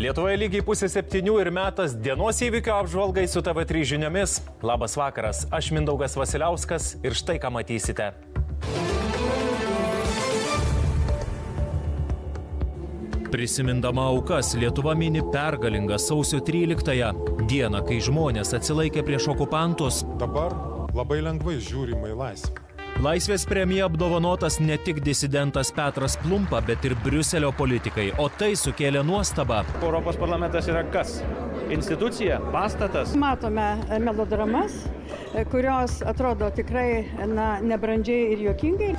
Lietuvoje lygiai 6:30 ir metas dienos įvykio apžvalgai su TV3 žiniomis. Labas vakaras, aš Mindaugas Vasiliauskas ir štai ką matysite. Prisimindama aukas, Lietuva mini pergalingą sausio 13 dieną, kai žmonės atsilaikė prieš okupantus. Dabar labai lengvai žiūrima į laisvę. Laisvės premija apdovanotas ne tik disidentas Petras Plumpa, bet ir Briuselio politikai, o tai sukėlė nuostabą. Europos parlamentas yra kas? Institucija? Pastatas? Matome melodramas, kurios atrodo tikrai nebrandžiai ir juokingai.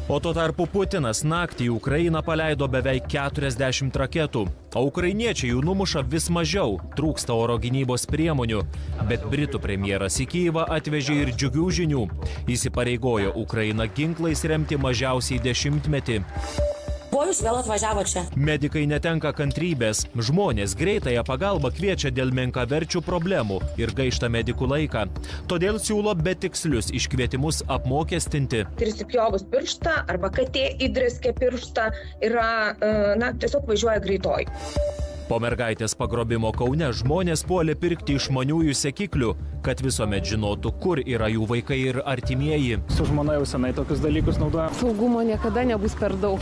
O tuo tarpu Putinas naktį į Ukrainą paleido beveik 40 raketų, o ukrainiečiai jų numuša vis mažiau, trūksta oro gynybos priemonių. Bet Britų premjeras į Kyjivą atvežė ir džiugių žinių. Įsipareigojo Ukrainą ginklais remti mažiausiai 10 metį. Ko jūs vėl atvažiavo čia? Medikai netenka kantrybės. Žmonės greitąją pagalbą kviečia dėl menkaverčių problemų ir gaišta medikų laiką. Todėl siūlo betikslius iškvietimus apmokestinti. Prisipjovus pirštą arba katė įdrėskė pirštą yra, tiesiog važiuoja greitoji. Po mergaitės pagrobimo Kaune žmonės puolė pirkti išmaniųjų sekiklių, kad visuomet žinotų, kur yra jų vaikai ir artimieji. Su žmona jau senai tokius dalykus naudoja. Saugumo niekada nebus per daug.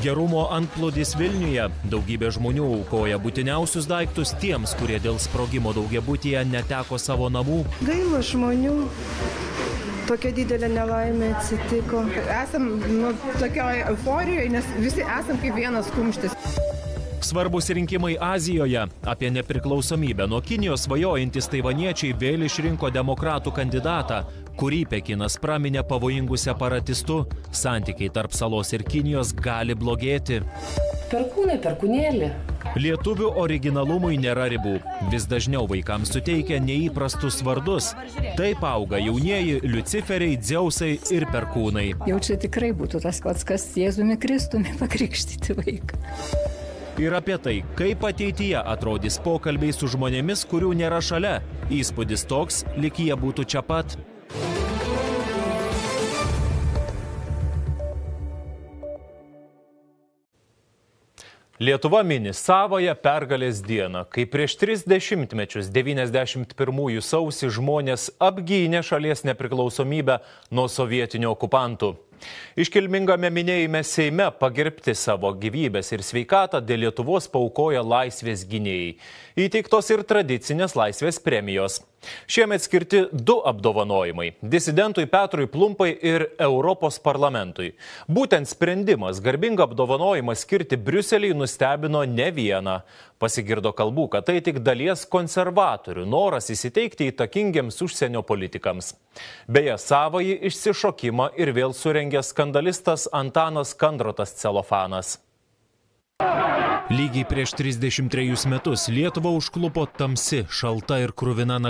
Gerumo antplūdis Vilniuje. Daugybė žmonių aukoja būtiniausius daiktus tiems, kurie dėl sprogimo daugiabutyje neteko savo namų. Gaila žmonių. Tokia didelė nelaimė atsitiko. Esam tokioje euforijoje, nes visi esam kaip vienas kumštis. Svarbus rinkimai Azijoje. Apie nepriklausomybę nuo Kinijos svajojantys taivaniečiai vėl išrinko demokratų kandidatą, kurį Pekinas praminė pavojingų separatistų. Santykiai tarp salos ir Kinijos gali blogėti. Perkūnai, perkūnėlį. Lietuvių originalumui nėra ribų. Vis dažniau vaikams suteikia neįprastus vardus. Taip auga jaunieji Liuciferiai, Dzeusai ir perkūnai. Jau čia tikrai būtų tas pats, kas Jėzumi Kristumi pakrikštyti vaiką. Ir apie tai, kaip ateityje atrodys pokalbiai su žmonėmis, kurių nėra šalia. Įspūdis toks, lyg jie būtų čia pat. Lietuva mini savąją pergalės dieną, kai prieš 30 mečius 91 sausį žmonės apgynė šalies nepriklausomybę nuo sovietinių okupantų. Iškilmingame minėjime Seime pagerbti savo gyvybės ir sveikatą dėl Lietuvos paaukoja laisvės gynėjai. Įteiktos ir tradicinės laisvės premijos. Šiemet skirti 2 apdovanojimai – disidentui Petrui Plumpai ir Europos parlamentui. Būtent sprendimas garbingą apdovanojimą skirti Briuseliui nustebino ne vieną. Pasigirdo kalbų, kad tai tik dalies konservatorių noras įsiteikti įtakingiems užsienio politikams. Beje, savąjį išsišokimą ir vėl surengė skandalistas Antanas Kandrotas Celofanas. Lygiai prieš 33 metus Lietuvą užklupo tamsi, šalta ir kruvina